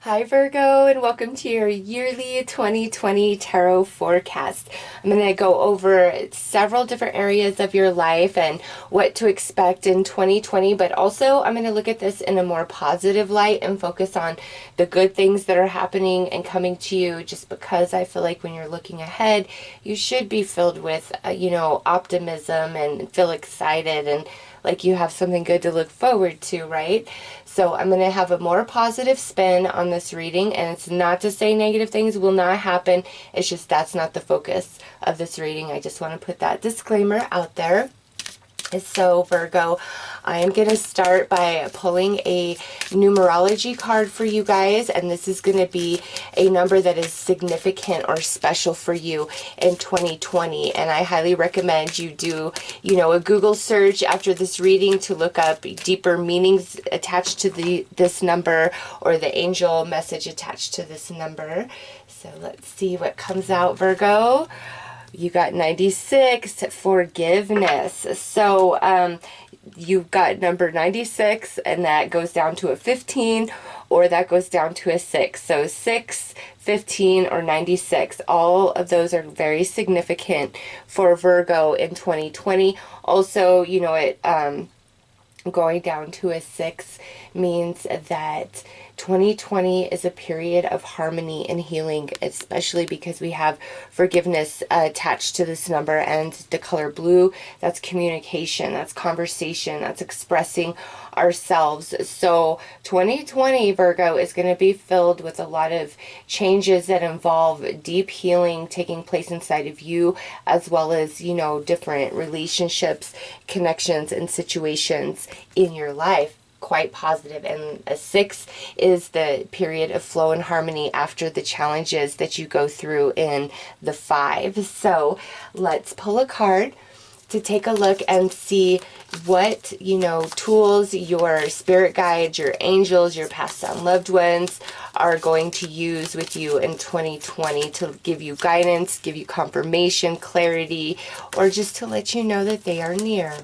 Hi Virgo, and welcome to your yearly 2020 tarot forecast. I'm going to go over several different areas of your life and what to expect in 2020, but also I'm going to look at this in a more positive light and focus on the good things that are happening and coming to you, just because I feel like when you're looking ahead, you should be filled with, optimism and feel excited and like you have something good to look forward to, right? So I'm going to have a more positive spin on this reading, and it's not to say negative things will not happen. It's just that's not the focus of this reading. I just want to put that disclaimer out there. So Virgo, I am going to start by pulling a numerology card for you guys, and this is going to be a number that is significant or special for you in 2020, and I highly recommend you do, a Google search after this reading to look up deeper meanings attached to this number or the angel message attached to this number. So let's see what comes out, Virgo. You got 96, forgiveness. So you've got number 96, and that goes down to a 15, or that goes down to a 6. So 6, 15, or 96. All of those are very significant for Virgo in 2020. Also, going down to a 6 means that 2020 is a period of harmony and healing, especially because we have forgiveness attached to this number, and the color blue, that's communication, that's conversation, that's expressing ourselves. So 2020, Virgo, is going to be filled with a lot of changes that involve deep healing taking place inside of you, as well as, different relationships, connections, and situations in your life. Quite positive. And a 6 is the period of flow and harmony after the challenges that you go through in the 5. So let's pull a card to take a look and see what, tools your spirit guides, your angels, your passed on loved ones are going to use with you in 2020 to give you guidance, give you confirmation, clarity, or just to let you know that they are near.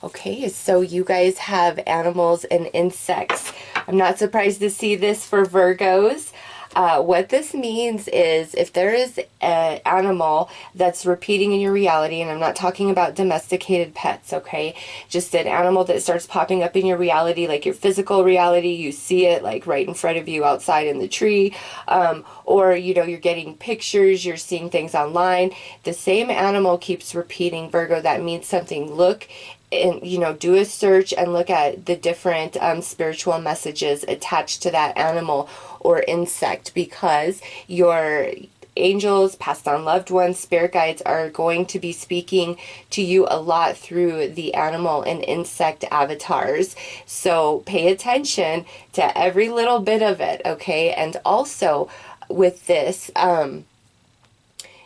Okay, so you guys have animals and insects. I'm not surprised to see this for Virgos. What this means is if there is an animal that's repeating in your reality, and I'm not talking about domesticated pets, okay? Just an animal that starts popping up in your reality, like your physical reality, you see it like right in front of you outside in the tree, or, you're getting pictures, you're seeing things online. The same animal keeps repeating, Virgo. That means something. Look and do a search and look at the different spiritual messages attached to that animal or insect, because your angels, passed on loved ones, spirit guides are going to be speaking to you a lot through the animal and insect avatars. So pay attention to every little bit of it, okay? And also with this,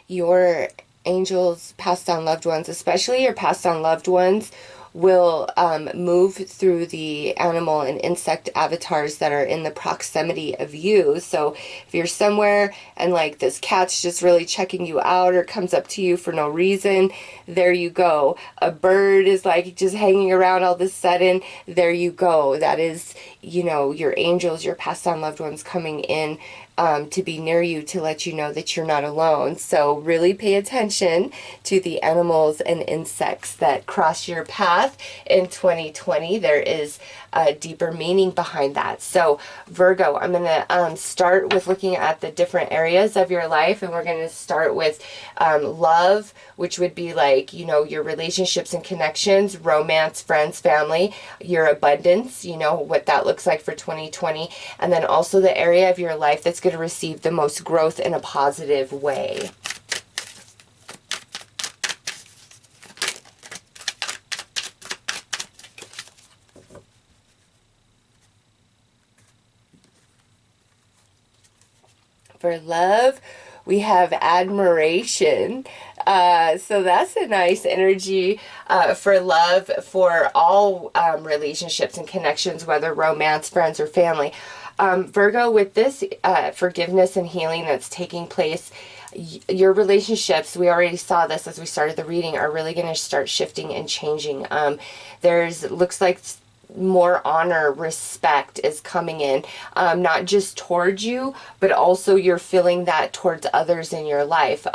your angels, passed on loved ones, especially your passed on loved ones, will move through the animal and insect avatars that are in the proximity of you. So if you're somewhere and like this cat's just really checking you out or comes up to you for no reason, there you go. A bird is like just hanging around all of a sudden, there you go. That is, your angels, your passed on loved ones coming in to be near you to let you know that you're not alone. So really pay attention to the animals and insects that cross your path in 2020. There is a deeper meaning behind that. So Virgo, I'm going to start with looking at the different areas of your life, and we're going to start with love, which would be like, your relationships and connections, romance, friends, family, your abundance, what that looks like for 2020, and then also the area of your life that's going to receive the most growth in a positive way. For love, we have admiration. So that's a nice energy for love, for all relationships and connections, whether romance, friends, or family. Virgo, with this forgiveness and healing that's taking place, your relationships, we already saw this as we started the reading, are really going to start shifting and changing. Looks like more honor, respect is coming in, not just towards you, but also you're feeling that towards others in your life.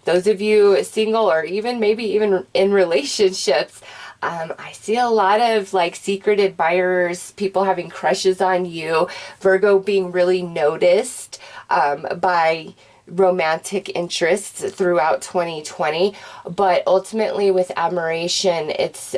Those of you single, or even maybe even in relationships, I see a lot of like secret admirers, people having crushes on you, Virgo being really noticed by romantic interests throughout 2020. But ultimately with admiration, it's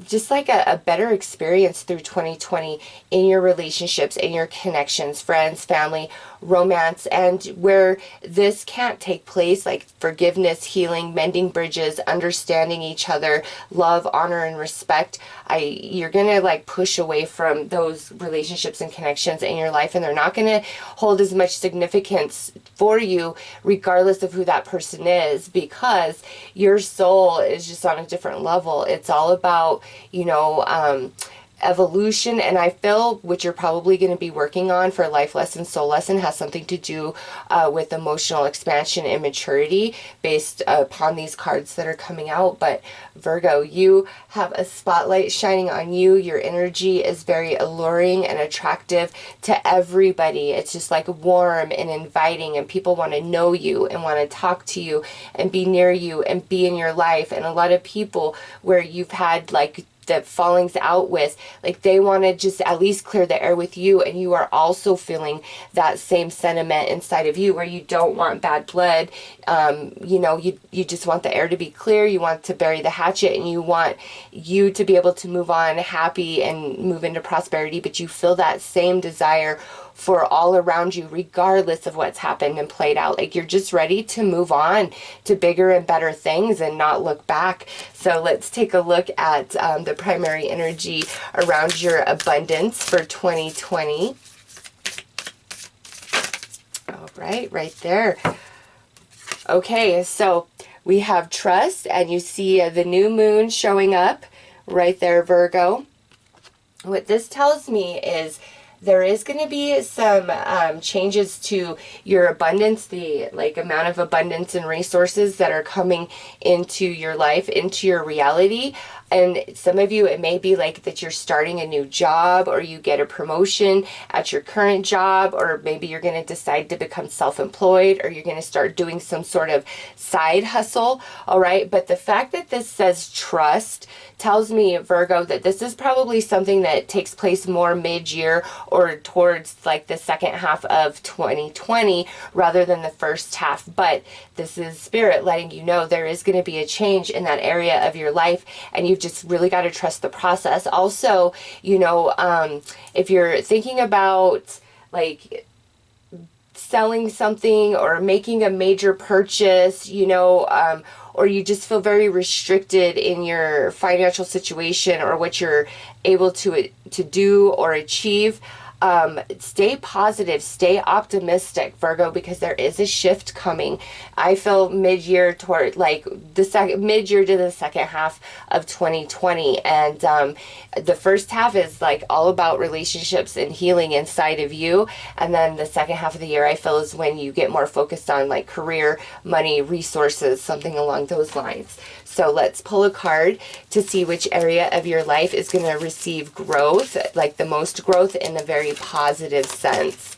just like a better experience through 2020 in your relationships, in your connections, friends, family, romance. And where this can't take place, like forgiveness, healing, mending bridges, understanding each other, love, honor, and respect, you're gonna like push away from those relationships and connections in your life, and they're not gonna hold as much significance for you regardless of who that person is, because your soul is just on a different level. It's all about, you know, evolution. And I feel what you're probably going to be working on for life lesson, soul lesson, has something to do with emotional expansion and maturity based upon these cards that are coming out. But Virgo, you have a spotlight shining on you. Your energy is very alluring and attractive to everybody. It's just like warm and inviting, and people want to know you and want to talk to you and be near you and be in your life. And a lot of people where you've had like the fallings out with, like they want to just at least clear the air with you, and you are also feeling that same sentiment inside of you where you don't want bad blood. You know, you just want the air to be clear, you want to bury the hatchet, and you want you to be able to move on happy and move into prosperity, but you feel that same desire for all around you regardless of what's happened and played out. Like you're just ready to move on to bigger and better things and not look back. So let's take a look at the primary energy around your abundance for 2020. All right there. Okay, so we have trust, and you see the new moon showing up right there, Virgo. What this tells me is there is going to be some changes to your abundance, the like amount of abundance and resources that are coming into your life, into your reality. And some of you, it may be like that you're starting a new job, or you get a promotion at your current job, or maybe you're going to decide to become self-employed, or you're going to start doing some sort of side hustle. All right. But the fact that this says trust tells me, Virgo, that this is probably something that takes place more mid-year or towards like the second half of 2020 rather than the first half. But this is Spirit letting you know there is going to be a change in that area of your life, and you've just really got to trust the process. Also, you know, if you're thinking about like selling something or making a major purchase, you know, or you just feel very restricted in your financial situation or what you're able to do or achieve, stay positive, stay optimistic, Virgo, because there is a shift coming. I feel mid-year toward like the mid-year to the second half of 2020, and the first half is like all about relationships and healing inside of you, and then the second half of the year I feel is when you get more focused on like career, money, resources, something along those lines. So let's pull a card to see which area of your life is going to receive growth, like the most growth in a very positive sense.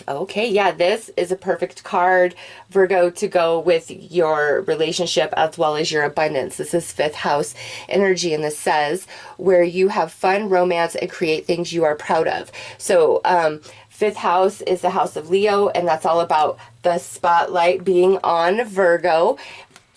Okay, yeah, this is a perfect card, Virgo, to go with your relationship as well as your abundance. This is fifth house energy, and this says where you have fun, romance, and create things you are proud of. So, fifth house is the house of Leo, and that's all about the spotlight being on Virgo.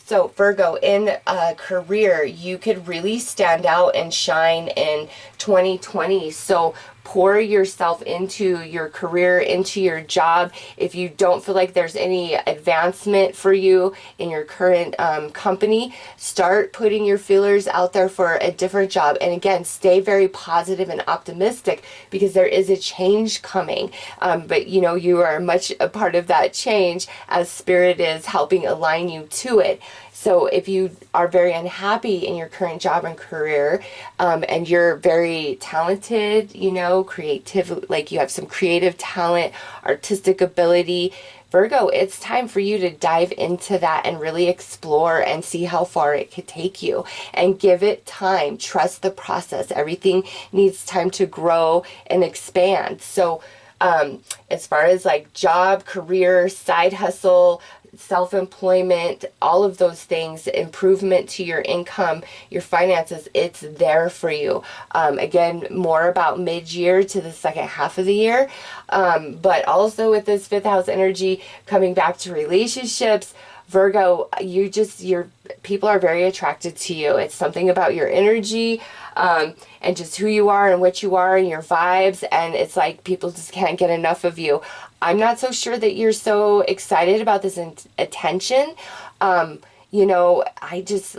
So Virgo, in a career, you could really stand out and shine in 2020. So pour yourself into your career, into your job. If you don't feel like there's any advancement for you in your current company, start putting your feelers out there for a different job. And again, stay very positive and optimistic, because there is a change coming. But you know, you are much a part of that change, as Spirit is helping align you to it. So if you are very unhappy in your current job and career, and you're very talented, you know, creative, like you have some creative talent, artistic ability, Virgo, it's time for you to dive into that and really explore and see how far it could take you, and give it time. Trust the process. Everything needs time to grow and expand. So as far as like job, career, side hustle, self-employment, all of those things, improvement to your income, your finances, it's there for you. Again, more about mid-year to the second half of the year. But also with this fifth house energy coming back to relationships, Virgo, your people are very attracted to you. It's something about your energy, and just who you are and what you are and your vibes, and it's like people just can't get enough of you. I'm not so sure that you're so excited about this attention.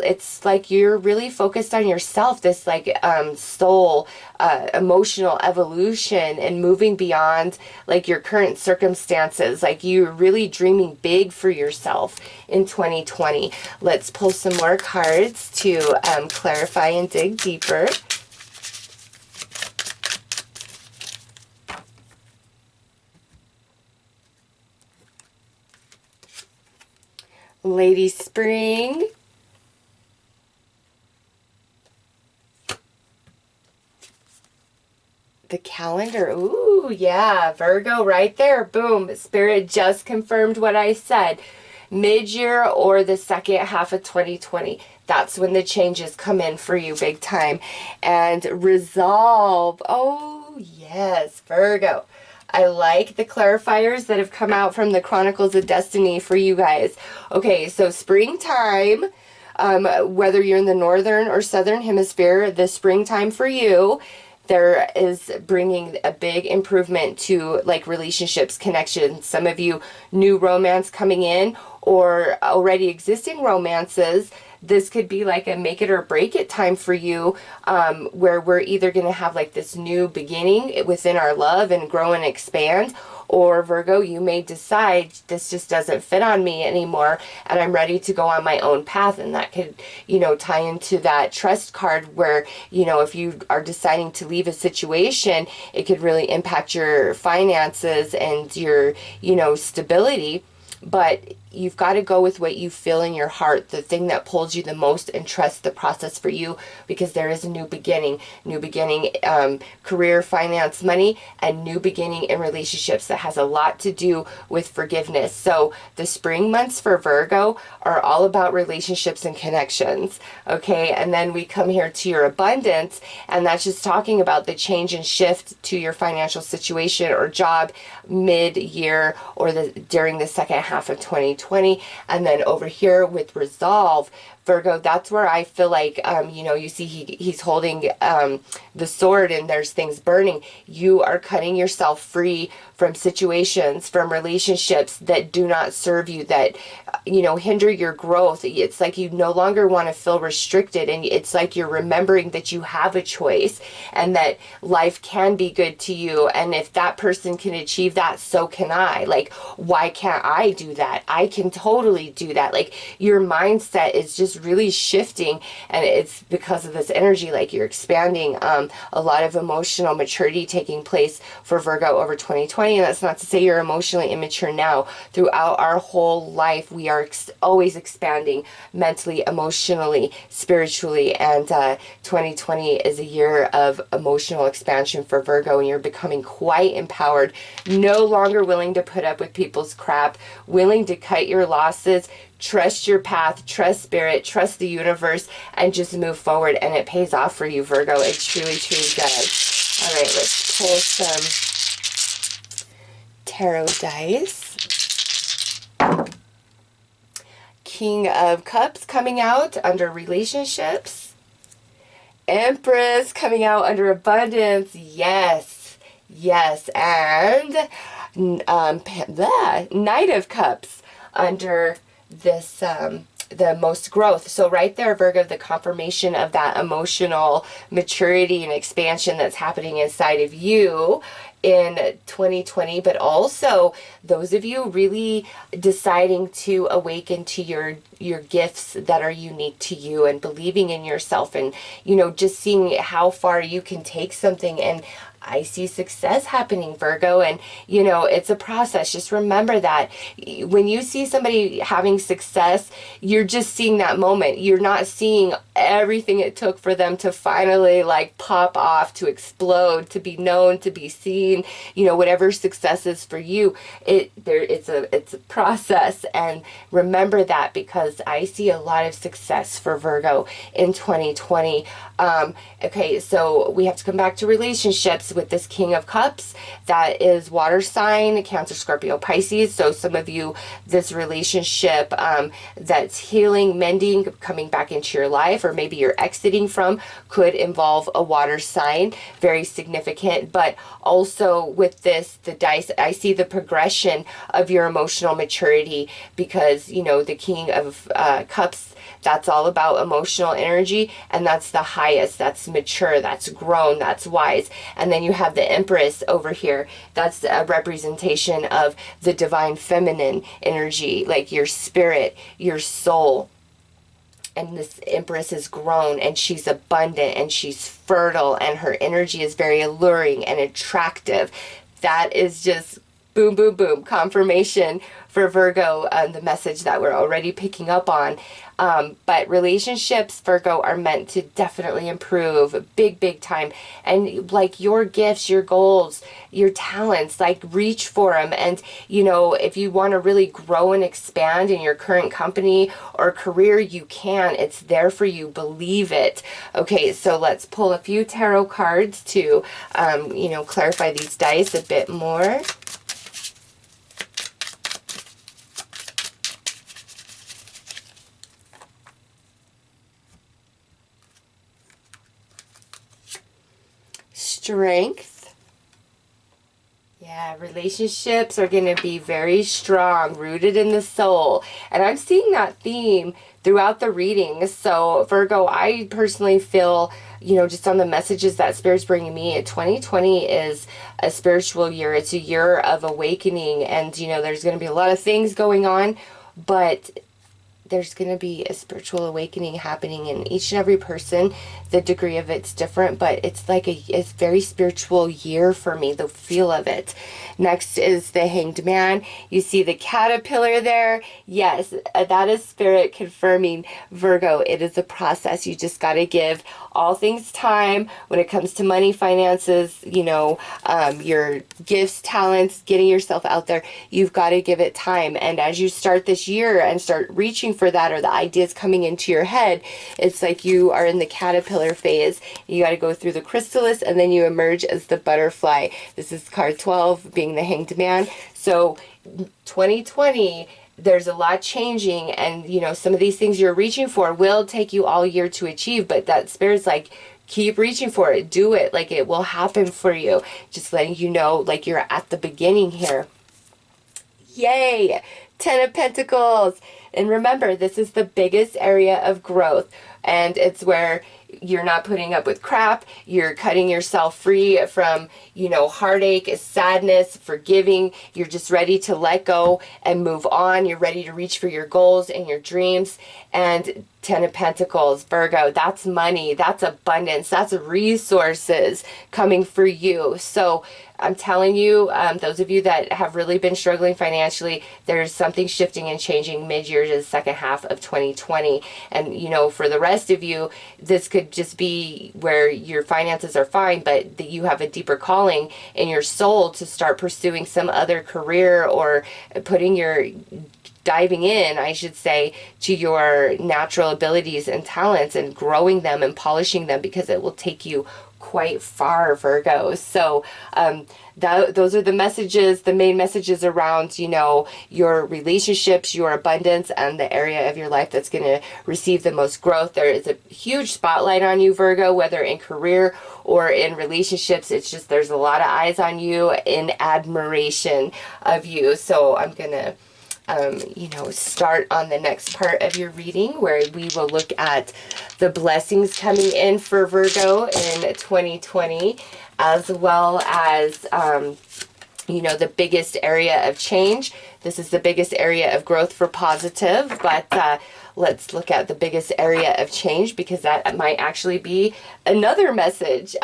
It's like you're really focused on yourself, this like soul, emotional evolution, and moving beyond like your current circumstances. Like you're really dreaming big for yourself in 2020. Let's pull some more cards to clarify and dig deeper. Lady Spring. The calendar. Ooh, yeah. Virgo right there. Boom. Spirit just confirmed what I said. Mid-year or the second half of 2020. That's when the changes come in for you big time. And resolve. Oh, yes. Virgo. I like the clarifiers that have come out from the Chronicles of Destiny for you guys. Okay, so springtime, whether you're in the northern or southern hemisphere, the springtime for you, there is bringing a big improvement to like relationships, connections. Some of you, new romance coming in, or already existing romances. This could be like a make it or break it time for you, where we're either going to have like this new beginning within our love and grow and expand, or Virgo, you may decide this just doesn't fit on me anymore and I'm ready to go on my own path. And that could, tie into that trust card where, if you are deciding to leave a situation, it could really impact your finances and your, stability. But you've got to go with what you feel in your heart, the thing that pulls you the most, and trust the process for you, because there is a new beginning, career, finance, money, and new beginning in relationships that has a lot to do with forgiveness. So the spring months for Virgo are all about relationships and connections. Okay. And then we come here to your abundance, and that's just talking about the change and shift to your financial situation or job mid-year or during the second half of 2020. And then over here with resolve, Virgo, that's where I feel like, you see he's holding the sword and there's things burning. You are cutting yourself free from situations, from relationships that do not serve you, that, hinder your growth. It's like you no longer want to feel restricted, and it's like you're remembering that you have a choice and that life can be good to you. And if that person can achieve that, so can I. Like, why can't I do that? I can totally do that. Like, your mindset is just really shifting, and it's because of this energy. Like, you're expanding, a lot of emotional maturity taking place for Virgo over 2020. And that's not to say you're emotionally immature now. Throughout our whole life, we are always expanding mentally, emotionally, spiritually, and 2020 is a year of emotional expansion for Virgo, and you're becoming quite empowered, no longer willing to put up with people's crap, willing to cut your losses, trust your path, trust spirit, trust the universe, and just move forward. And it pays off for you, Virgo. It truly, truly does. All right, let's pull some tarot dice. King of Cups coming out under relationships. Empress coming out under abundance. Yes, yes. And the Knight of Cups under this the most growth. So right there, Virgo, the confirmation of that emotional maturity and expansion that's happening inside of you. in 2020, but also those of you really deciding to awaken to your gifts that are unique to you, and believing in yourself, and just seeing how far you can take something. And I see success happening, Virgo, and it's a process. Just remember that when you see somebody having success, you're just seeing that moment. You're not seeing everything it took for them to finally like pop off, to explode, to be known, to be seen. Whatever success is for you, it's a process. And remember that, because I see a lot of success for Virgo in 2020. Okay, so we have to come back to relationships with this King of Cups. That is water sign, Cancer, Scorpio, Pisces. So some of you, this relationship that's healing, mending, coming back into your life, or maybe you're exiting from, could involve a water sign. Very significant. But also with this, the dice, I see the progression of your emotional maturity, because, the King of Cups, that's all about emotional energy, and that's the highest, that's mature, that's grown, that's wise. And then you have the Empress over here. That's a representation of the divine feminine energy, like your spirit, your soul. And this Empress is grown, and she's abundant, and she's fertile, and her energy is very alluring and attractive. That is just boom, boom, boom, confirmation for Virgo, the message that we're already picking up on. But relationships, Virgo, are meant to definitely improve big, big time. And like your gifts, your goals, your talents, like reach for them. And, if you want to really grow and expand in your current company or career, you can. It's there for you. Believe it. Okay, so let's pull a few tarot cards to, clarify these dice a bit more. Strength. Yeah, relationships are going to be very strong, rooted in the soul. And I'm seeing that theme throughout the reading. So Virgo, I personally feel, just on the messages that Spirit's bringing me, 2020 is a spiritual year. It's a year of awakening, and, there's going to be a lot of things going on, but there's going to be a spiritual awakening happening in each and every person. The degree of it's different, but it's like a very spiritual year for me, the feel of it. Next is the Hanged Man. You see the caterpillar there. Yes, that is Spirit confirming, Virgo, it is a process. You just got to give all things time when it comes to money, finances, your gifts, talents, getting yourself out there. You've got to give it time. And as you start this year and start reaching for that, or the ideas coming into your head, it's like you are in the caterpillar phase. You got to go through the chrysalis, and then you emerge as the butterfly. This is card 12, being the Hanged Man. So 2020, there's a lot changing, and some of these things you're reaching for will take you all year to achieve, but that Spirit's like, keep reaching for it, do it, like it will happen for you. Just letting you know, like you're at the beginning here. Yay! 10 of Pentacles. And remember, this is the biggest area of growth, and it's where you're not putting up with crap. You're cutting yourself free from, heartache, sadness, forgiving. You're just ready to let go and move on. You're ready to reach for your goals and your dreams. And 10 of Pentacles, Virgo, that's money, that's abundance, that's resources coming for you. So I'm telling you, those of you that have really been struggling financially, there's something shifting and changing mid-year to the second half of 2020. And, for the rest of you, this could just be where your finances are fine, but that you have a deeper calling in your soul to start pursuing some other career, or diving in, I should say, to your natural abilities and talents, and growing them and polishing them, because it will take you quite far, Virgo. So those are the messages, the main messages around, your relationships, your abundance, and the area of your life that's going to receive the most growth. There is a huge spotlight on you, Virgo, whether in career or in relationships. It's just, there's a lot of eyes on you, in admiration of you. So I'm going to you know, start on the next part of your reading, where we will look at the blessings coming in for Virgo in 2020, as well as, you know, the biggest area of change. This is the biggest area of growth for positive, but let's look at the biggest area of change, because that might actually be another message,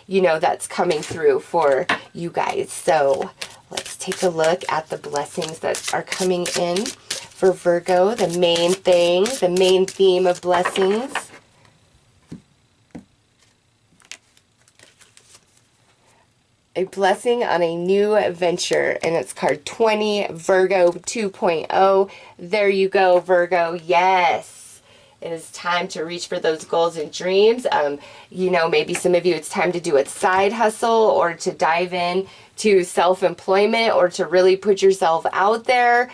you know, that's coming through for you guys. So let's take a look at the blessings that are coming in for Virgo, the main thing, the main theme of blessings. A blessing on a new venture, and it's card 20, Virgo 2.0. There you go, Virgo. Yes, it is time to reach for those goals and dreams. You know, maybe some of you, it's time to do a side hustle, or to dive in to self-employment, or to really put yourself out there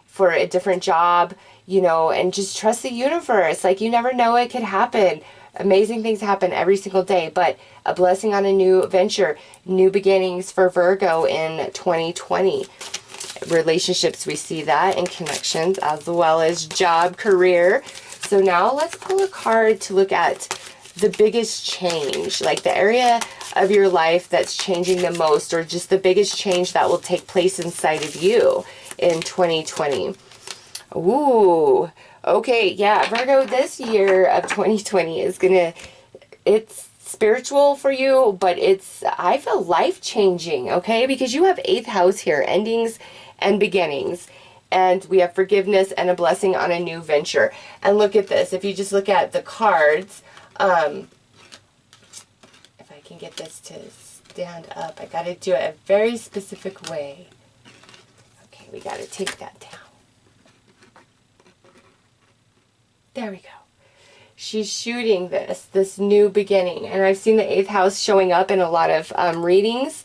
for a different job, you know, and just trust the universe. Like, you never know, it could happen. Amazing things happen every single day, but a blessing on a new venture, new beginnings for Virgo in 2020. Relationships, we see that, and connections, as well as job, career. So now let's pull a card to look at the biggest change, like the area of your life that's changing the most, or just the biggest change that will take place inside of you in 2020. Ooh. Okay, yeah, Virgo, this year of 2020 is it's spiritual for you, but it's, I feel, life-changing, okay? Because you have 8th house here, endings and beginnings. And we have forgiveness and a blessing on a new venture. And look at this. If you just look at the cards, if I can get this to stand up, I got to do it a very specific way. Okay, we got to take that down. There we go. She's shooting this new beginning. And I've seen the 8th house showing up in a lot of readings,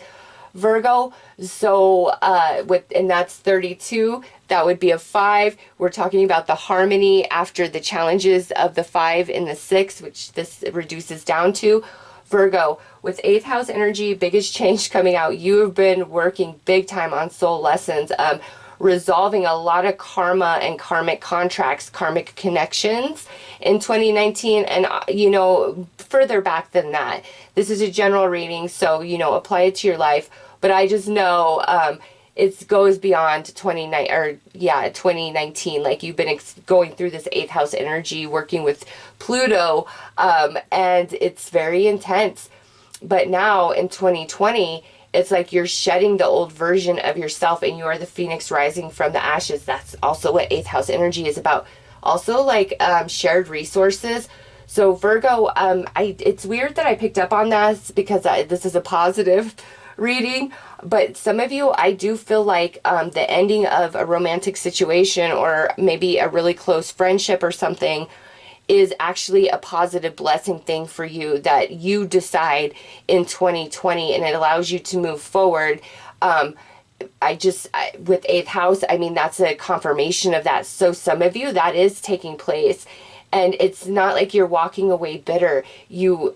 Virgo. So, and that's 32. That would be a 5. We're talking about the harmony after the challenges of the 5 and the 6, which this reduces down to. Virgo, with 8th house energy, biggest change coming out. You have been working big time on soul lessons, resolving a lot of karma and karmic contracts, karmic connections in 2019, and you know, further back than that. This is a general reading, so you know, apply it to your life. But I just know it goes beyond 2019. Like, you've been going through this 8th house energy, working with Pluto, and it's very intense. But now in 2020, it's like you're shedding the old version of yourself, and you are the phoenix rising from the ashes. That's also what 8th house energy is about. Also, like, shared resources. So Virgo, it's weird that I picked up on this, because this is a positive reading, but some of you, I do feel like the ending of a romantic situation, or maybe a really close friendship or something, is actually a positive blessing thing for you, that you decide in 2020, and it allows you to move forward. With 8th house, I mean, that's a confirmation of that. So some of you, that is taking place. And it's not like you're walking away bitter. You're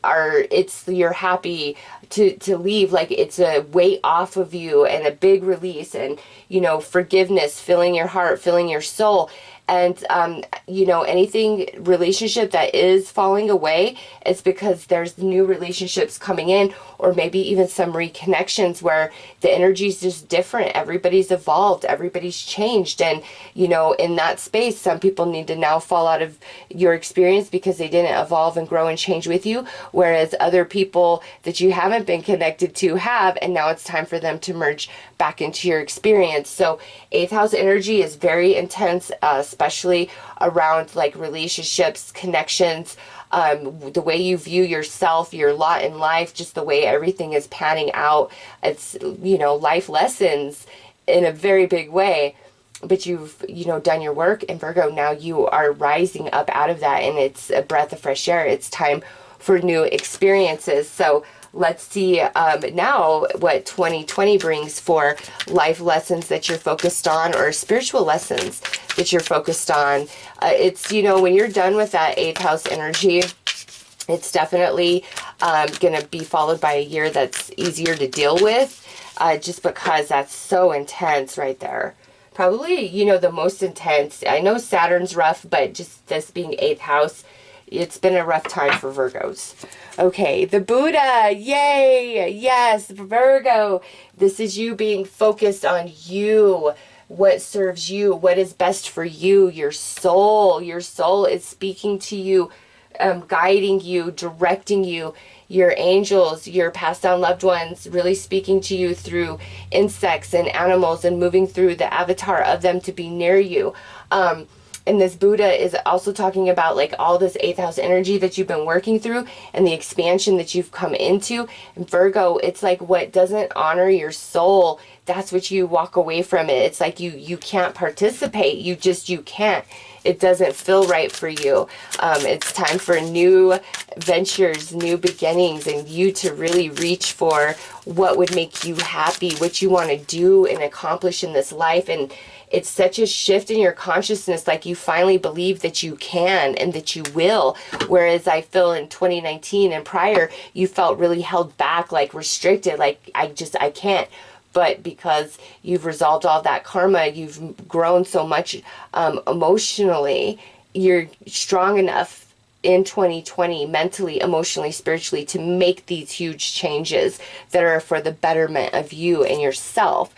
happy to leave. Like, it's a weight off of you, and a big release, and, you know, forgiveness, filling your heart, filling your soul. And, you know, anything relationship that is falling away, it's because there's new relationships coming in, or maybe even some reconnections where the energy is just different. Everybody's evolved. Everybody's changed. And, you know, in that space, some people need to now fall out of your experience because they didn't evolve and grow and change with you. Whereas other people that you haven't been connected to have, and now it's time for them to merge back into your experience. So 8th house energy is very intense, especially around like relationships, connections, the way you view yourself, your lot in life, just the way everything is panning out. It's, you know, life lessons in a very big way. But you've, you know, done your work in Virgo. Now you are rising up out of that, and it's a breath of fresh air. It's time for new experiences. So let's see now what 2020 brings for life lessons that you're focused on, or spiritual lessons that you're focused on. It's, you know, when you're done with that 8th house energy, it's definitely going to be followed by a year that's easier to deal with, just because that's so intense right there. probably, you know, the most intense. I know Saturn's rough, but just this being 8th house, it's been a rough time for Virgos. Okay, the Buddha, yay, yes, Virgo. This is you being focused on you, what serves you, what is best for you, your soul. Your soul is speaking to you, guiding you, directing you. Your angels, your passed down loved ones, really speaking to you through insects and animals and moving through the avatar of them to be near you. And this Buddha is also talking about like all this 8th house energy that you've been working through and the expansion that you've come into. And Virgo, it's like what doesn't honor your soul, that's what you walk away from it. It's like you can't participate. You can't. It doesn't feel right for you. It's time for new ventures, new beginnings, and you to really reach for what would make you happy, what you want to do and accomplish in this life. And it's such a shift in your consciousness, like you finally believe that you can and that you will. Whereas I feel in 2019 and prior, you felt really held back, like restricted, like I can't. But because you've resolved all that karma, you've grown so much emotionally, you're strong enough in 2020, mentally, emotionally, spiritually, to make these huge changes that are for the betterment of you and yourself.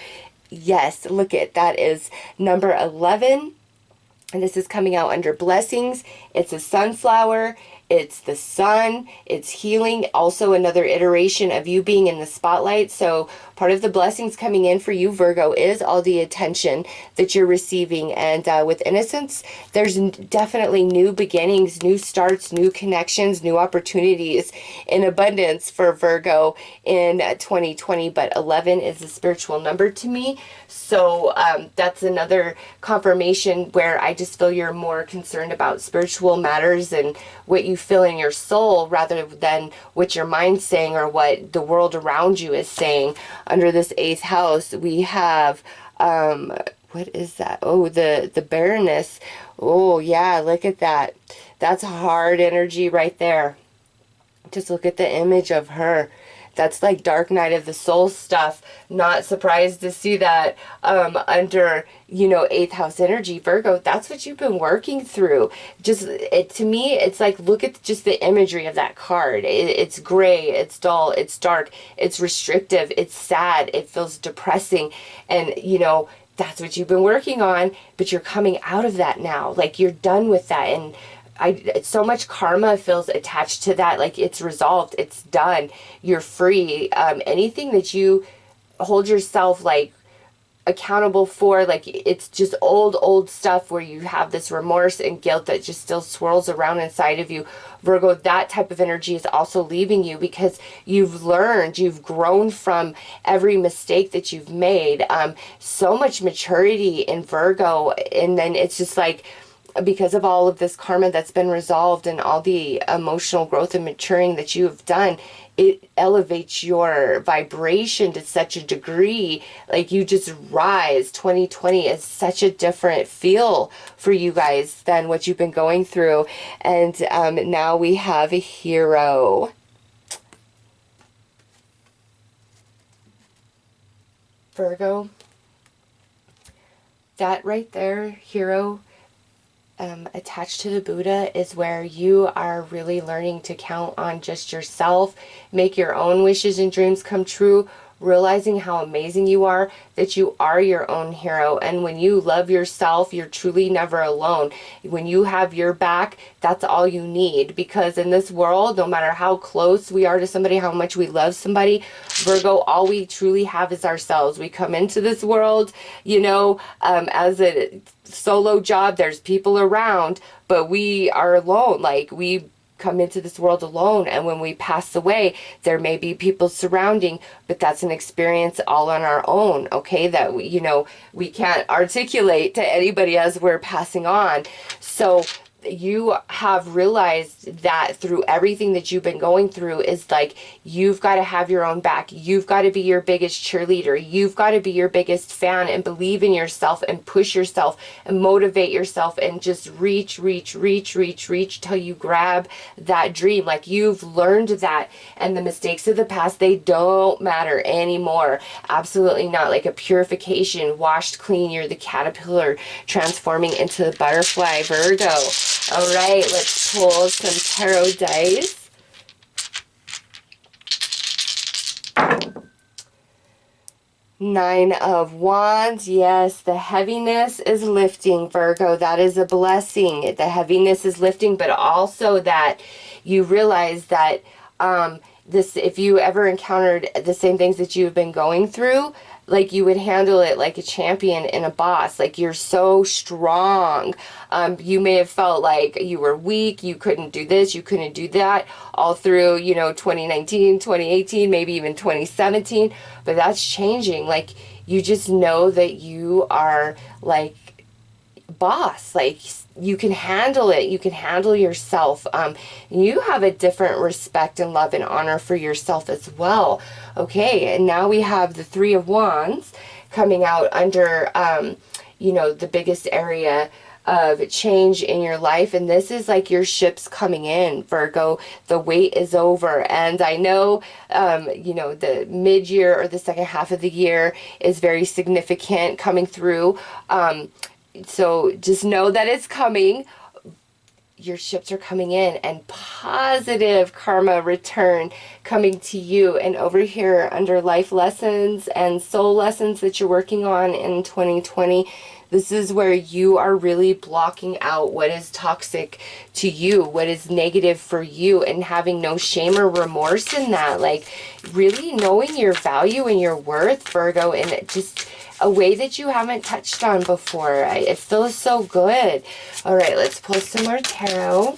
Yes, look at that is number 11. And this is coming out under blessings. It's a sunflower. It's the sun. It's healing. Also another iteration of you being in the spotlight. So part of the blessings coming in for you, Virgo, is all the attention that you're receiving. And with innocence, there's definitely new beginnings, new starts, new connections, new opportunities in abundance for Virgo in 2020. But 11 is a spiritual number to me. So that's another confirmation where I just feel you're more concerned about spiritual matters and what you feel in your soul rather than what your mind's saying or what the world around you is saying. Under this 8th house, we have, what is that? Oh, the Baroness. Oh, yeah, look at that. That's hard energy right there. Just look at the image of her. That's like dark night of the soul stuff. Not surprised to see that under, you know, 8th house energy, Virgo. That's what you've been working through. Just to me, it's like, look at just the imagery of that card. It's gray, it's dull, it's dark, it's restrictive, it's sad, it feels depressing. And, you know, that's what you've been working on, but you're coming out of that now. Like you're done with that. And so much karma feels attached to that. Like it's resolved, it's done, you're free. Anything that you hold yourself like accountable for, like it's just old stuff where you have this remorse and guilt that just still swirls around inside of you, Virgo. That type of energy is also leaving you because you've learned, you've grown from every mistake that you've made. So much maturity in Virgo. And then it's just like, because of all of this karma that's been resolved and all the emotional growth and maturing that you have done, it elevates your vibration to such a degree, like you just rise. 2020 is such a different feel for you guys than what you've been going through. And now we have a hero. Virgo, that right there, hero, attached to the Buddha, is where you are really learning to count on just yourself, make your own wishes and dreams come true, realizing how amazing you are, that you are your own hero. And when you love yourself, you're truly never alone. When you have your back, that's all you need. Because in this world, no matter how close we are to somebody, how much we love somebody, Virgo, all we truly have is ourselves. We come into this world, you know, as a solo job, there's people around, but we are alone. Like we come into this world alone, and when we pass away, there may be people surrounding, but that's an experience all on our own, okay, that we, you know, we can't articulate to anybody as we're passing on. So you have realized that through everything that you've been going through is like, you've got to have your own back. You've got to be your biggest cheerleader. You've got to be your biggest fan and believe in yourself and push yourself and motivate yourself and just reach till you grab that dream. Like, you've learned that, and the mistakes of the past, they don't matter anymore. Absolutely not. Like a purification, washed clean. You're the caterpillar transforming into the butterfly, Virgo. All right, let's pull some tarot dice. Nine of Wands. Yes, the heaviness is lifting, Virgo. That is a blessing. The heaviness is lifting, but also that you realize that if you ever encountered the same things that you've been going through, like, you would handle it like a champion and a boss. Like, you're so strong. You may have felt like you were weak, you couldn't do this, you couldn't do that, all through, 2019, 2018, maybe even 2017. But that's changing. Like, you just know that you are like boss. Like, you can handle it. You can handle yourself. You have a different respect and love and honor for yourself as well. Okay, and now we have the Three of Wands coming out under, the biggest area of change in your life. And this is like your ship's coming in, Virgo. The wait is over. And I know, the mid-year or the second half of the year is very significant coming through. So just know that it's coming. Your ships are coming in, and positive karma return coming to you. And over here under life lessons and soul lessons that you're working on in 2020, this is where you are really blocking out what is toxic to you, what is negative for you, and having no shame or remorse in that. Like, really knowing your value and your worth, Virgo, and just a way that you haven't touched on before. It feels so good. All right, let's pull some more tarot.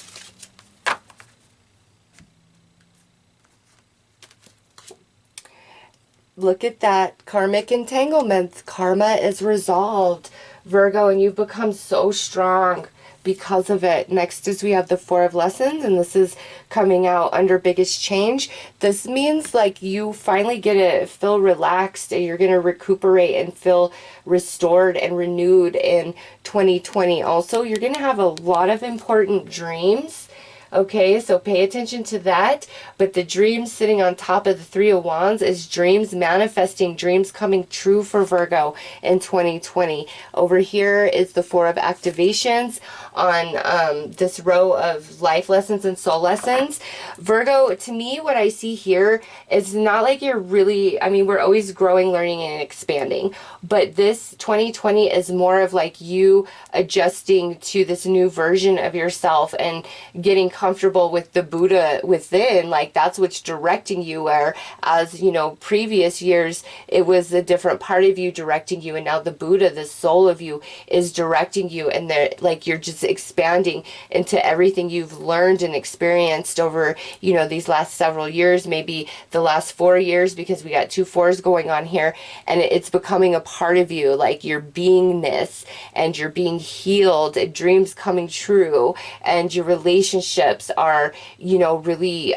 Look at that. Karmic entanglement. Karma is resolved, Virgo, and you've become so strong because of it. Next is we have the Four of Lessons, and this is coming out under biggest change. This means like you finally get to feel relaxed, and you're going to recuperate and feel restored and renewed in 2020. Also, you're going to have a lot of important dreams. Okay, so pay attention to that. But the dreams sitting on top of the Three of Wands is dreams manifesting, dreams coming true for Virgo in 2020. Over here is the Four of Activations on this row of life lessons and soul lessons. Virgo, to me, what I see here is not like you're really, we're always growing, learning, and expanding. But this 2020 is more of like you adjusting to this new version of yourself and getting comfortable with the Buddha within. Like, that's what's directing you, where as previous years it was a different part of you directing you, and now the Buddha, the soul of you, is directing you, and they're like, you're just expanding into everything you've learned and experienced over these last several years, maybe the last 4 years, because we got 2 fours going on here, and it's becoming a part of you, like your beingness, and you're being healed, and dreams coming true, and your relationships are really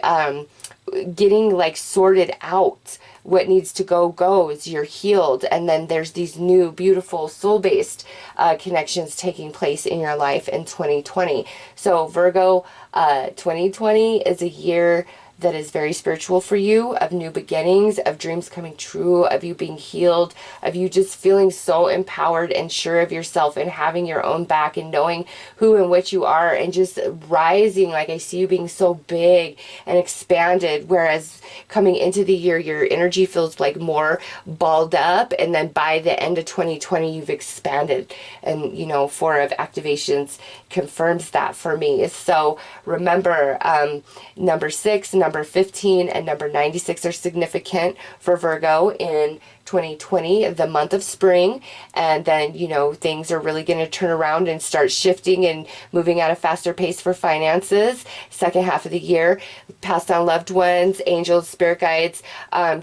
getting like sorted out. What needs to go goes. You're healed, and then there's these new beautiful soul-based connections taking place in your life in 2020. So Virgo, 2020 is a year that is very spiritual for you, of new beginnings, of dreams coming true, of you being healed, of you just feeling so empowered and sure of yourself and having your own back and knowing who and what you are, and just rising. Like, I see you being so big and expanded, whereas coming into the year your energy feels like more balled up, and then by the end of 2020 you've expanded. And Four of Activations confirms that for me. So remember, number 6, number 15, and number 96 are significant for Virgo in 2020, the month of spring, and then, you know, things are really going to turn around and start shifting and moving at a faster pace for finances. Second half of the year, passed on loved ones, angels, spirit guides,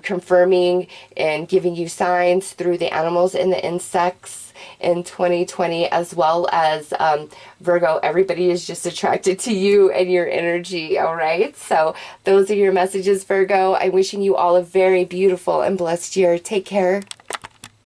confirming and giving you signs through the animals and the insects in 2020, as well as Virgo. Everybody is just attracted to you and your energy. All right, so those are your messages, Virgo. I'm wishing you all a very beautiful and blessed year. Take care.